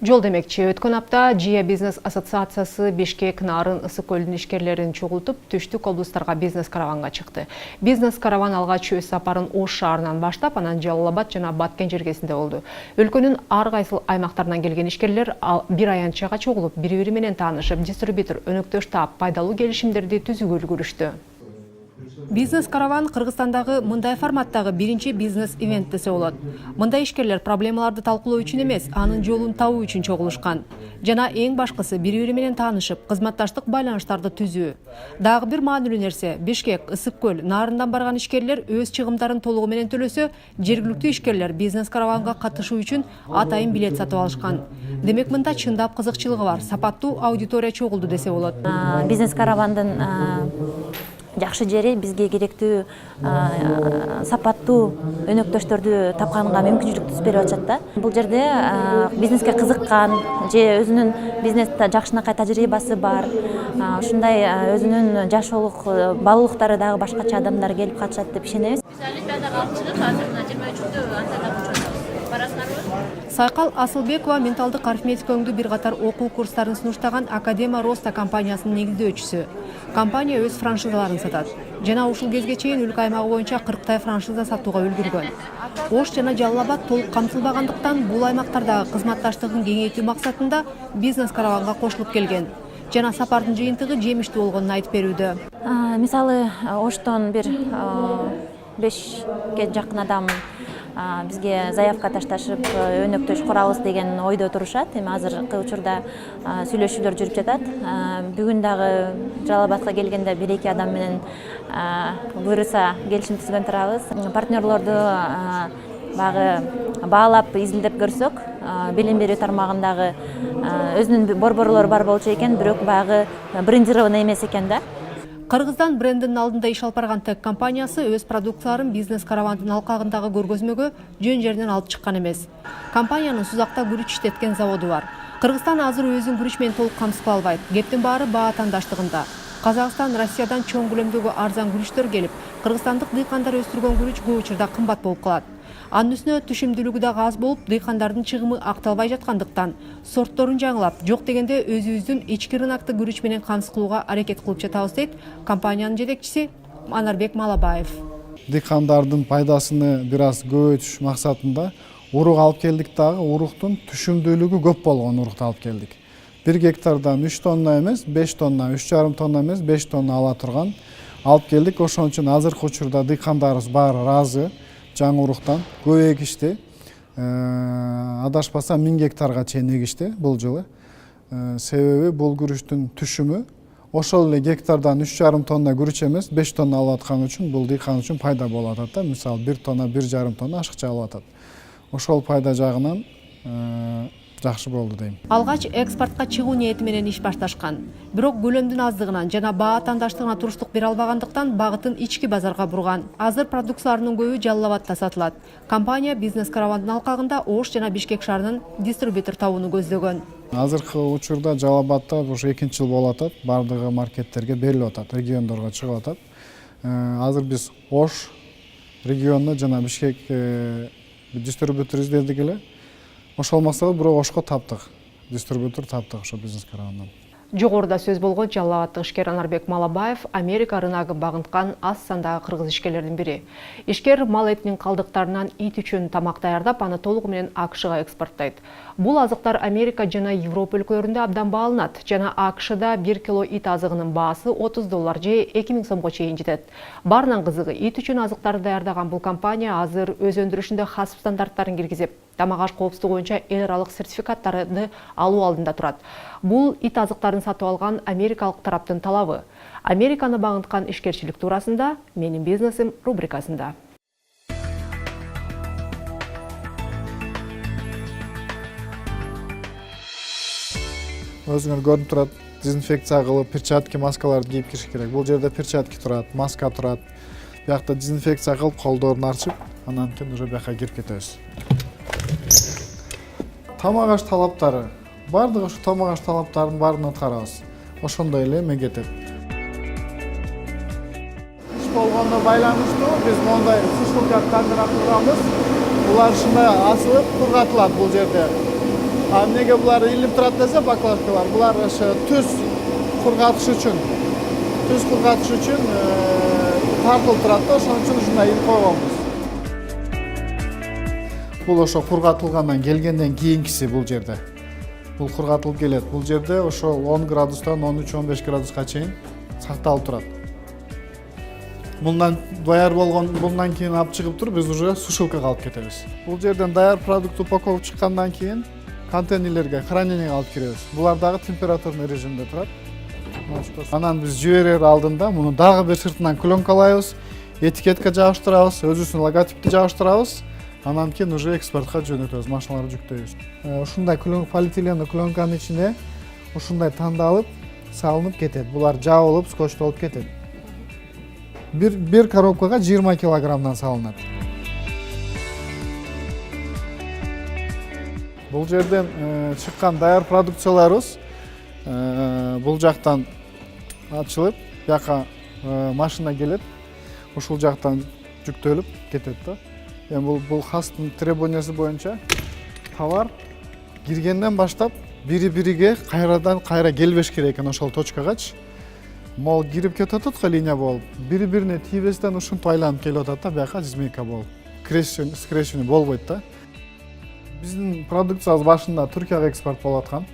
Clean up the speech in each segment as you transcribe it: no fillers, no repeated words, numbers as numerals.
Жол демекчи, өткөн апта ЖИА бизнес ассоциациясы Бишкек, Нарын, Ысык көлдүн ишкерлерин чогултуп, түштүк облустарга бизнес караванга чыкты. Бизнес караван алгач өз сапарын Ош шаарынан баштап, анан Жалал Абад жана Баткен жергесинде болду. Өлкөнүн ар кайсыл аймактарынан келген ишкерлер бир аянтчага чогулуп, бири-бири менен таанышып, дистрибьютор, өнөктөш таап, пайдалуу келишимдерди түзүүгө үлгүрүштү. Бизнес караван Кыргызстандагы мындай форматтагы биринчи бизнес ивент десе болот. Мындай ишкерлер проблемаларды талкуулоо үчүн эмес, анын жолун табуу үчүн чогулушкан. Жана эң башкысы бири-бири менен таанышып, кызматташтык байланыштарды түзүү. Дагы бир маанилүү нерсе, Бишкек, Ысык көл, Нарындан барган ишкерлер өз чыгымдарын толугу менен төлөсө, жергиликтүү ишкерлер бизнес караванга катышуу үчүн атайын билет сатып алышкан. Демек мында чындап кызыкчылыгы бар, сапаттуу аудитория чогулду десе болот. Бизнес каравандын жакшы жери бизге керектүү сапаттуу өнөктөштөрдү тапканга мүмкүнчүлүк түзүп берип атышат да. Бул жерде бизнеске кызыккан же өзүнүн бизнесте жакшынакай тажрыйбасы бар, ушундай өзүнүн жашоолук баалуулуктары дагы башкача адамдар келип катышат деп ишенебиз. Сайкал Асылбекова менталдык арифметика өңдүү бир катар окуу курстарын сунуштаган Академа Роста компаниясынын негиздөөчүсү. Компания өз франшизаларын сатат. Жана ушул кезге чейин өлкө аймагы боюнча 40 франшиза сатууга үлгүргөн. Ош жана Жалал Абад толук камтылбагандыктан бул аймактардагы кызматташтыгын кеңейтүү максатында бизнес караванга кошулуп келген. Жана сапардын жыйынтыгы жемиштүү болгонун айтып берүүдө. Мисалы, Оштон бир 5ке жакын адам бизге заявка ташташып, өнөктөш курабыз деген ойдо турушат. Эми азыркы учурда сүйлөшүүлөр жүрүп жатат. Бүгүн дагы Жалал Абадка келгенде 1-2 адам менен буюрса келишим түзгөн турабыз. Партнерлорду багы баалап изилдеп көрсөк, билим берүү тармагындагы өзүнүн борборлору бар болчу экен, бирок багы брендированный эмес экен да. Кыргыздан брендинин алдында иш алып барган ТЭК компаниясы өз продукцияларын бизнес каравандын алкагындагы көргөзмөгө жөн жеринен алып чыккан эмес. Компаниянын Сузакта күрүч иштеткен заводу бар. Кыргызстан азыр өзүн күрүч менен толук камсыз кыла албайт. Кептин баары баа тандаштыгында. Казакстан, Россиядан чоң көлөмдөгү арзан күрүчтөр келип, кыргызстандык дыйкандар өстүргөн күрүч көп учурда кымбат болуп калат. Анын үстүнө түшүмдүүлүгү дагы аз болуп, дыйкандардын чыгымы акталбай жаткандыктан сортторун жаңылап, жок дегенде өзүбүздүн ички рынокты күрүч менен камсыз кылууга аракет кылып жатабыз дейт компаниянын жетекчиси Анарбек Малабаев. Дыйкандардын пайдасыны бир аз көбөйтүш максатында урук алып келдик дагы, уруктун түшүмдүүлүгү көп болгон урукту алып келдик. 1 гектардан 3 тонна эмес, 5 тонна, 3,5 тонна эмес, 5 тонна ала турган алып келдик. Ошон үчүн азыркы учурда дыйкандарыбыз баары ыраазы. Жаңы уруктан көп эгишти. Адашпасам 1000 гектарга чейин эгишти бул жылы. Себеби бул күрүчтүн түшүмү ошол эле гектардан 3,5 тонна күрүч эмес, 5 тонна алып аткан үчүн бул дыйкан үчүн пайда болуп атат да. Мисалы 1 тонна, 1,5 тонна ашыкча алып атат. Ошол пайда жагынан жакшы болду дейм. Алгач экспортко чыгуу ниети менен иш башташкан. Бирок көлөмдүн аздыгынан жана баа тандаштыгына туруштук бере албагандыктан багытын ички базарга бурган. Азыр продукцияларынын көбү Жалал Абадта сатылат. Компания бизнес каравандын алкагында Ош жана Бишкек шаарынын дистрибьютор табууну көздөгөн. Азыркы учурда Жалал Абадта ушу 2-нчи жыл болуп атат. Бардыгы маркеттерге берилип атат, региондорго чыгып атат. Азыр биз Ош регионуна жана Бишкек дистрибьютор издедик эле. Ошол максатта бирок Ошко таптык. Дистрибьютор таптык ошо бизнес каравандан. Жогоруда сөз болгон Жалал Абаддык ишкер Анарбек Малабаев Америка рыногун багынткан аз сандагы кыргыз ишкерлердин бири. Ишкер мал этинин калдыктарынан ит үчүн тамак даярдап, аны толугу менен АКШга экспорттойт. Бул азыктар Америка жана Европа өлкөлөрүндө абдан бааланат. Жана АКШда 1 кило ит азыгынын баасы $30 же 2000 сомго чейин жетет. Баарынан кызыгы, ит үчүн азыктарды даярдаган бул компания азыр өз өндүрүшүндө хас стандарттарын киргизип, тамак аш коопсуздугу боюнча эл аралык сертификаттарды алуу алдында турат. Бул ит азыктарын сатып алган америкалык тараптын талабы. Американы багынткан ишкерчилик туурасында менин бизнесим рубрикасында. Өзүңөр көрүнүп турат, дезинфекция кылып, перчатки, маскаларды кийип кириш керек. Бул жерде перчатки турат, маска турат. Биякта дезинфекция кылып, колдорун арчып, анан кийин уже бияка кирип кетебиз. Тамак аш талаптары. Бардыгы ушу тамак аш талаптарынын баарын аткарабыз. Ошондой эле эме кетет. Иш болгондо байланыштуу биз мондай сушилка камера курганбыз. Булар ушундай асылып кургатылат бул жерде. Emnege bunlar ilinip turat dese baklavalar. Bunlar tüz kurgatış için, tartılıp turat da, onun için şunday ilip koygamız. Бұл ошо кургатылгандан келгенден кийинкиси бул жерде. Бул кургатылып келет. Бул жерде ошо 10 градустан 13-15 градуска чейин сакталып турат. Мындан даяр болгон, мындан кийин алып чыгып туруп биз уже сушилкага алып кетебиз. Бул жерден даяр продукт упаковка чыккандан кийин контейнерлерге, хранениеге алып киребиз. Булар дагы температурный режимде турат. Анан биз жиберер алдында муну дагы бир сыртынан пленкалайбыз, этикетка жабыштырабыз, өзүбүздүн логотипти жабыштырабыз. Анан кийин уже экспортко жөнөтөбүз, машиналарды жүктөйбүз. Ушундай полиэтиленовый пленканын ичине ушундай тандалып, салынып кетет. Булар жабылып, скотчтолуп кетет. Бир коробкага 20 килограммдан салынат. Бул жерден чыккан даяр продукцияларыбыз бул жактан ачылып, бияка машина келет. Ушул жактан жүктөлүп кетет да. Бул хастын требованиясы боюнча товар киргенден баштап бири-бириге кайра келбеш керек экен ошол точкагачы. Мол кирип кетип атат линия болуп, бири-бирине тийбестен ушинтип айланып келип атат да, бияка змейка болуп. Скрещение болбойт да. Биздин продукциябыз башында Түркияга экспорт болуп аткан.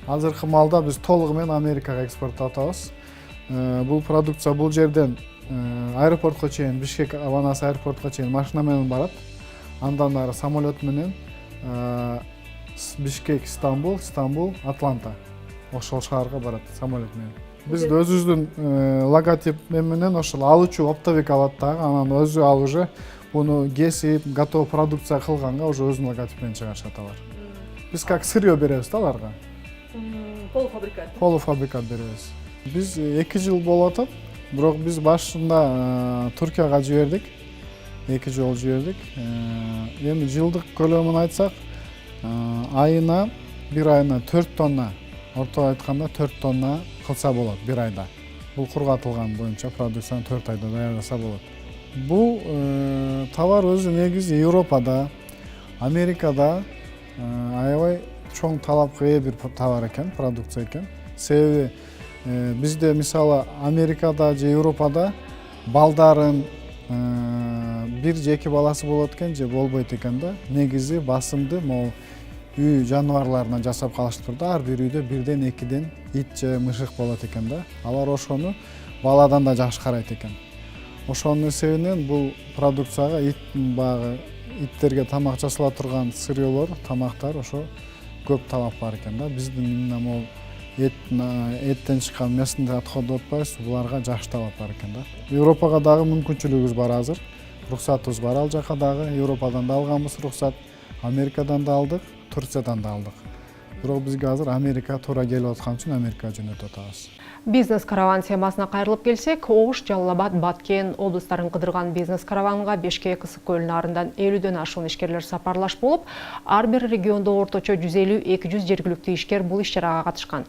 Азыркы маалда биз толугу менен Америкага экспорттоп атабыз. Бул продукция бул жерден аэропортко чейин, Бишкек Аванас аэропортко чейин машина менен барат. Андан ары самолет менен Бишкек, Стамбул, Атланта. Ошол шаарга барат самолет менен. Биз өзүбүздүн логотип менен ошол алуучу оптовик алат дагы, анан өзү ал уже буну кесип, готов продукция кылганга уже өзүнүн логотип менен чыгарышат алар. Биз как сырье беребиз да аларга. Полуфабрикат. Полуфабрикат беребиз. Биз 2 жыл болуп атат. Бирок биз башында Түркияга жибердик. 2 жол жибердик. Эми жылдык көлөмүн айтсак, айына, бир айына 4 тонна, ортого айтканда 4 тонна кылса болот бир айда. Бул кургатылган боюнча продукцияны 4 айда даярдаса болот. Бул товар өзү негизи Европада, Америкада аябай чоң талапка ээ бир товар экен, продукция экен. Себеби бизде мисалы Америкада же Европада балдарын бир же 2 баласы болот экен же болбойт экен да. Негизи басымды могу үй жаныбарларына жасап калыштыр да. Ар бир үйдө 1-2 ит же мышык болот экен да. Алар ошону баладан да жакшы карайт экен. Ошонун себебинен бул продукцияга иттерге тамак жасала турган сырьелор, тамактар ошо көп талап бар экен да. Биздин могу эттен чыккан мясный отходы отпайбыз, буларга жакшы талап бар экен да. Европага дагы мүмкүнчүлүгүбүз бар азыр. Рухсатыбыз бар ал жака дагы. Европадан да алганбыз рухсат, Америкадан да алдык, Турциядан да алдык. Бирок бизге азыр Америка туура келип аткан үчүн Америкага жөнөтүп атабыз. Бизнес караван темасына кайрылып келсек, Ош, Жалал Абад, Баткен облустарын кыдырган бизнес караванга Бишкек Ысык көл нарынан 50дөн ашуун ишкерлер сапарлаш болуп, ар бир региондо орточо 150-200 жергиликтүү ишкер бул иш-чарага катышкан.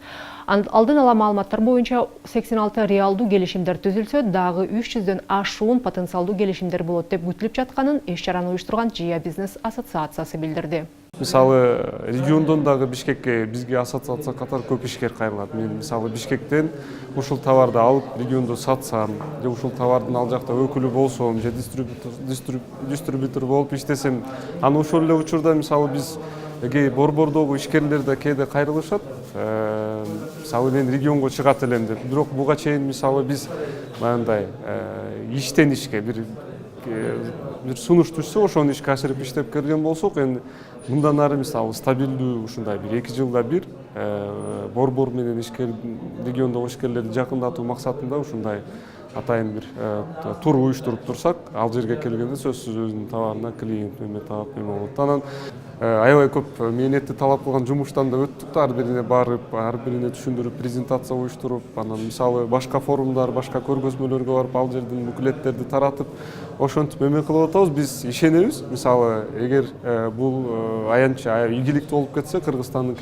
Алдын ала маалыматтар боюнча 86 реалдуу келишимдер түзүлсө, дагы 300дөн ашуун потенциалдуу келишимдер болот деп күтүлүп жатканын иш-чараны уюштурган Жия бизнес ассоциациясы билдирди. Мисалы региондон дагы Бишкекке бизге ассоциация катары көп ишкер кайрылат. Мен мисалы Бишкектен ушул товарды алып региондо сатсам, же ушул товардын ал жакта өкүлү болсом, же дистрибьютор болуп иштесем, аны ошол эле учурда мисалы биз борбордогу ишкерлер да кээде кайрылышат. Мисалы мен регионго чыгат элем деп. Бирок буга чейин мисалы биз мындай иштен ишке бир сунуш түшсө, ошону ишке ашырып иштеп келген болсок, эми мындан ары мисалы стабилдүү ушундай бир 2 жылда бир борбор менен ишкер региондогу ишкерлерди жакындатуу максатында ушундай атайын бир тур уюштуруп турсак, ал жерге келгенде сөзсүз өзүнүн товарына клиент эме таап эме болот. Анан аябай көп мээнетти талап кылган жумуштан да өттүк да, ар бирине барып, ар бирине түшүндүрүп, презентация уюштуруп, анан мисалы башка форумдар, башка көргөзмөлөргө барып, ал жердин буклеттерди таратып, ошентип эме кылып атабыз. Биз ишенебиз. Мисалы, эгер бул аянч ийгиликтүү болуп кетсе, Кыргызстандын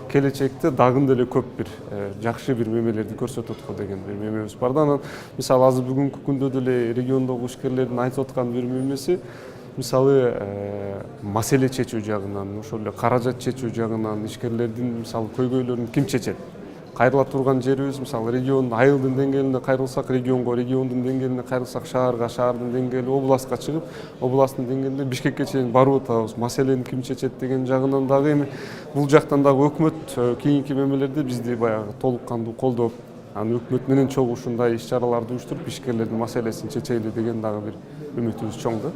келечекте дагы деле көп бир жакшы бир мемелерди көрсөтөт го деген бир мемебиз бар да. Анан мисалы азыр бүгүнкү күндө деле региондогу ишкерлердин айтып аткан бир мемеси, мисалы маселе чечүү жагынан, ошол эле каражат чечүү жагынан ишкерлердин мисалы көйгөйлөрүн ким чечет? Кайрыла турган жерибиз мисалы регион айылдын деңгээлинде кайрылсак регионго, региондун деңгээлинде кайрылсак шаарга, шаардын деңгээли областка чыгып, областтын деңгээлинде Бишкекке чейин барып атабыз. Маселени ким чечет деген жагынан дагы эми бул жактан дагы өкмөт кийинки мемелерде бизди баягы толук кандуу колдоп, анан өкмөт менен чогуу ушундай иш-чараларды уюштуруп ишкерлердин маселесин чечели деген дагы бир үмүтүбүз чоң да.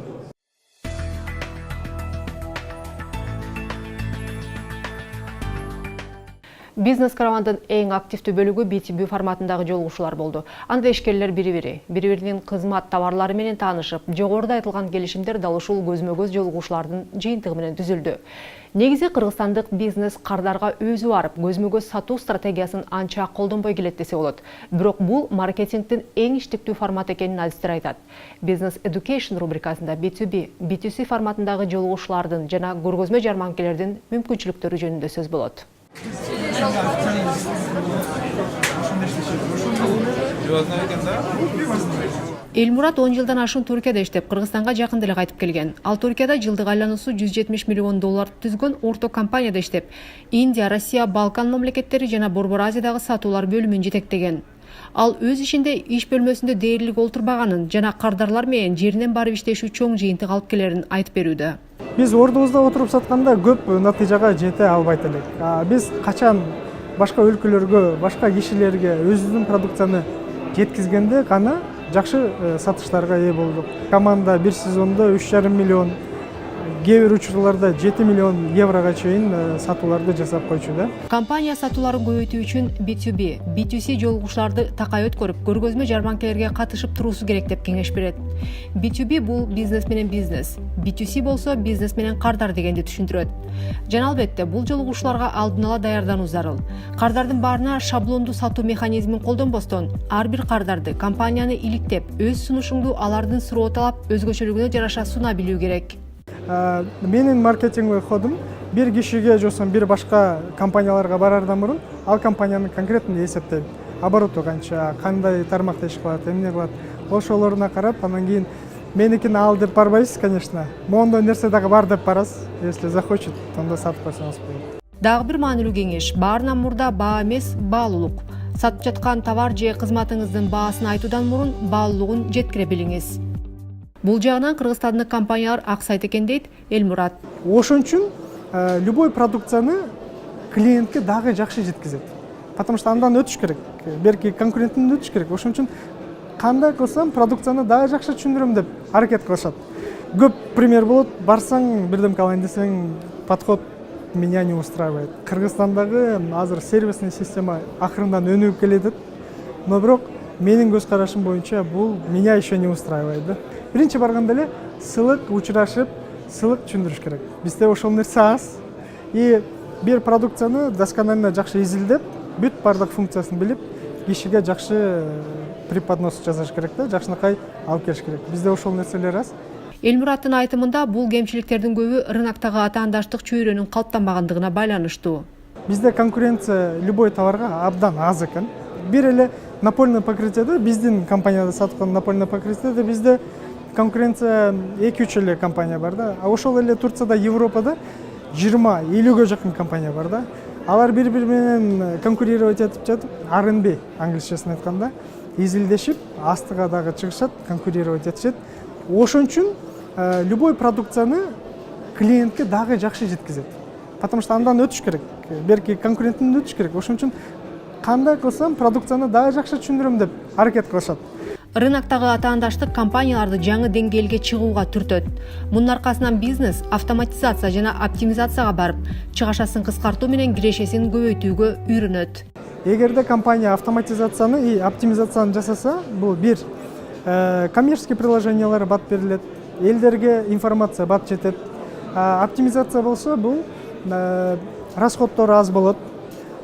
Бизнес каравандын эң активдүү бөлүгү B2B форматындагы жолугушуулар болду. Анда ишкерлер бири-биринин кызмат товарлары менен таанышып, жогоруда айтылган келишимдер дал ушул көзмө-көз жолугушуулардын жыйынтыгы менен түзүлдү. Негизи кыргызстандык бизнес кардарга өзү барып, көзмө-көз сатуу стратегиясын анча колдонбой келет десе болот. Бирок бул маркетингдин эң иштиктүү формат экенин адистер айтат. Business Education рубрикасында B2B, B2C форматындагы жолугушуулардын жана көргөзмө жарманкелердин мүмкүнчүлүктөрү жөнүндө сөз болот. Элмурат 10 жылдан ашуун Туркияда иштеп, Кыргызстанга жакында эле кайтып келген. Ал Туркияда жылдык айлануусу $170 миллион түзгөн орто компанияда иштеп, Индия, Россия, Балкан мамлекеттери жана Борбор Азиядагы сатуулар бөлүмүн жетектеген. Ал өз ишинде иш бөлмөсүндө дээрлик олтурбаганын жана кардарлар менен жеринен барып иштешүү чоң жыйынтык алып келерин айтып берүүдө. Биз ордубузда отуруп сатканда көп натыйжага жете албайт элек. Биз качан башка өлкөлөргө, башка кишилерге өзүбүздүн продукцияны жеткизгенде гана жакшы сатыштарга ээ болдук. Команда бир сезондо 3,5 миллион, кээ бир учурларда 7 миллион еврого чейин сатууларды жасап койчу да. Компания сатууларын көбөйтүү үчүн B2B, B2C жолугушууларды такай өткөрүп, көргөзмө жарманкелерге катышып туруусу керек деп кеңеш берет. B2B бул бизнес менен бизнес, B2C болсо бизнес менен кардар дегенди түшүндүрөт. Жана албетте бул жолугушууларга алдын ала даярдануу зарыл. Кардардын баарына шаблондуу сатуу механизмин колдонбостон, ар бир кардарды компанияны иликтеп, өз сунушуңду алардын суроо талап өзгөчөлүгүнө жараша суна билүү керек. Менин маркетинг ходум бир кишиге жосом бир башка компанияларга барардан мурун ал компаниянын конкретно эсептейм. Обороту канча, кандай тармакта иш кылат, эмне кылат, ошолоруна карап, анан кийин меникин ал деп барбайсыз, конечно. Мондой нерсе дагы бар деп барасыз. Если захочет, тогда сатып койсоңуз болот. Дагы бир маанилүү кеңеш, баарынан мурда баа эмес, баалуулук. Сатып жаткан товар же кызматыңыздын баасын айтуудан мурун баалуулугун жеткире билиңиз. Бул жагынан кыргызстандык компаниялар аксайт экен дейт Элмурат. Ошон үчүн любой продукцияны клиентке дагы жакшы жеткизет. Потому что андан өтүш керек. Берки конкуренттен өтүш керек. Ошон үчүн кандай кылсам продукцияны дагы жакшы түшүндүрөм деп аракет кылышат. Көп пример болот. Барсаң, бирдем калайын десең, подход меня не устраивает. Кыргызстандагы азыр сервисный система акырындан өнүгүп келет. Но бирок менин көз карашым боюнча бул меня еще не устраивает да. Биринчи барганда эле сылык учурашып, сылык түшүндүрүш керек. Бизде ошол нерсе аз. И бир продукцияны досконально жакшы изилдеп, бүт бардык функциясын билип, кишиге жакшы преподнос жасаш керек да, жакшынакай алып келиш керек. Бизде ошол нерселер аз. Элмураттын айтымында бул кемчиликтердин көбү рыноктогу атаандаштык чөйрөнүн калыптанбагандыгына байланыштуу. Бизде конкуренция любой товарга абдан аз экен. Бир эле напольный покрытиеде, биздин компанияда саткан напольный покрытиеде бизде конкуренция 2-3 эле компания бар да. А ошол эле Турцияда, Европада 20-50гө жакын компания бар да. Алар бири-бири менен конкурировать этип жатып, R&B англисчесин айтканда, изилдешип, астыга дагы чыгышат, конкурировать этишет. Ошон үчүн любой продукцияны клиентке дагы жакшы жеткизет. Потому что андан өтүш керек. Берки конкуренттен өтүш керек. Ошон үчүн кандай кылсам продукцияны дагы жакшы түшүндүрөм деп аракет кылышат. Рыноктогу атаандаштык компанияларды жаңы деңгээлге чыгууга түртөт. Мунун аркасынан бизнес автоматизация жана оптимизацияга барып, чыгашасын кыскартуу менен кирешесин көбөйтүүгө үйрөнөт. Эгерде компания автоматизацияны и оптимизацияны жасаса, бул бир коммерческий приложениялар бат берилет, элдерге информация бат жетет. Оптимизация болсо, бул расходдор аз болот.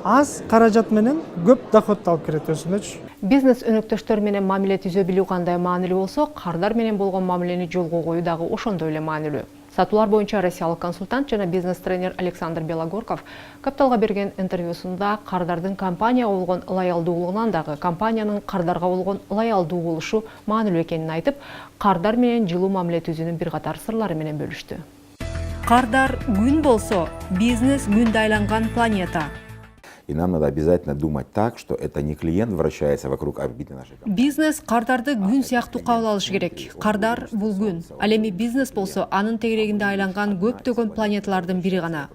Аз каражат менен көп доход алып келет өзүнөчү. Бизнес өнөктөштөр менен мамиле түзө билүү кандай маанилүү болсо, кардар менен болгон мамилени жолго коюу дагы ошондой эле маанилүү. Сатуулар боюнча россиялык консультант жана бизнес-тренер Александр Белогорков Капиталга берген интервьюсунда кардардын компанияга болгон ылайалдуулугунан дагы компаниянын кардарга болгон ылайалдуу болушу маанилүү экенин айтып, кардар менен жылуу мамиле түзүүнүн бир катар сырлары менен бөлүштү. Кардар күн болсо, бизнес күндө айланган планета. И нам надо обязательно думать так, что это не клиент вращается вокруг орбиты нашей компании. Бизнес кардарды күн сыяктуу кабыл алыш керек. Кардар бул күн. Ал эми бизнес болсо, анын тегерегинде айланган көптөгөн планеталардын бири гана.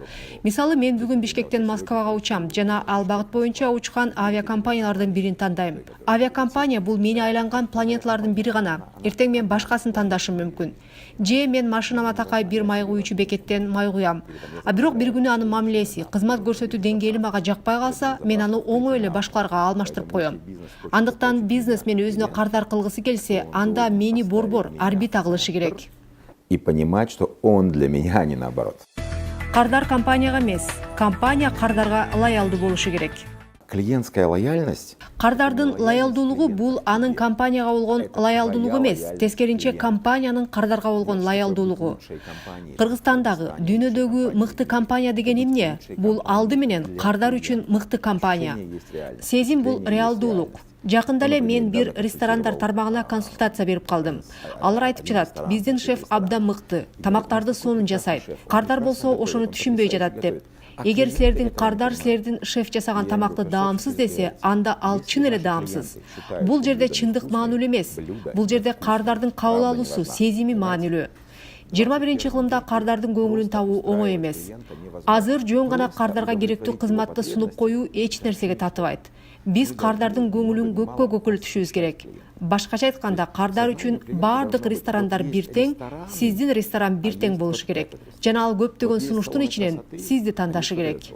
Мисалы, мен бүгүн Бишкектен Москвага учам жана ал багыт боюнча учкан авиакомпаниялардын бирин тандайм. Авиакомпания бул мени айланган планеталардын бири гана. Эртең мен башкасын тандашым мүмкүн. Же мен машинама такай бир май куюучу бекеттен май куям. А бирок бир күнү анын мамилеси, кызмат көрсөтүү деңгээли мага жакпай калса, мен аны оңой эле башкаларга алмаштырып коем. Андыктан бизнес мени өзүнө кардар кылгысы келсе, анда мени борбор, орбита кылышы керек. И понимать, что он для меня, а не наоборот. Кардар компанияга эмес, компания кардарга ылайалдуу болушу керек. Клиентская лояльность. Кардардын лоялдуулугу бул анын компанияга болгон лоялдуулугу эмес, тескеринче компаниянын кардарга болгон лоялдуулугу. Кыргызстандагы, дүйнөдөгү мыкты компания деген эмне? Бул алды менен кардар үчүн мыкты компания. Сезим бул реалдуулук. Жакында эле мен бир ресторандар тармагына консультация берип калдым. Алар айтып жатат, биздин шеф абдан мыкты, тамактарды сонун жасайт. Кардар болсо ошону түшүнбөй жатат деп. Эгер силердин кардар силердин шеф жасаган тамакты даамсыз десе, анда ал чын эле даамсыз. Бул жерде чындык маанилүү эмес. Бул жерде кардардын кабыл алуусу, сезими маанилүү. 21 кылымда кардардын көңүлүн табуу оңой эмес. Азыр жөн гана кардарга керектүү кызматты сунуп коюу эч нерсеге татыбайт. Биз кардардын көңүлүн көккө көкөлтүшүбүз керек. Башкача айтканда, кардар үчүн бардык ресторандар бир тең, сиздин ресторан бир тең болушу керек. Жана ал көптөгөн сунуштун ичинен сизди тандашы керек.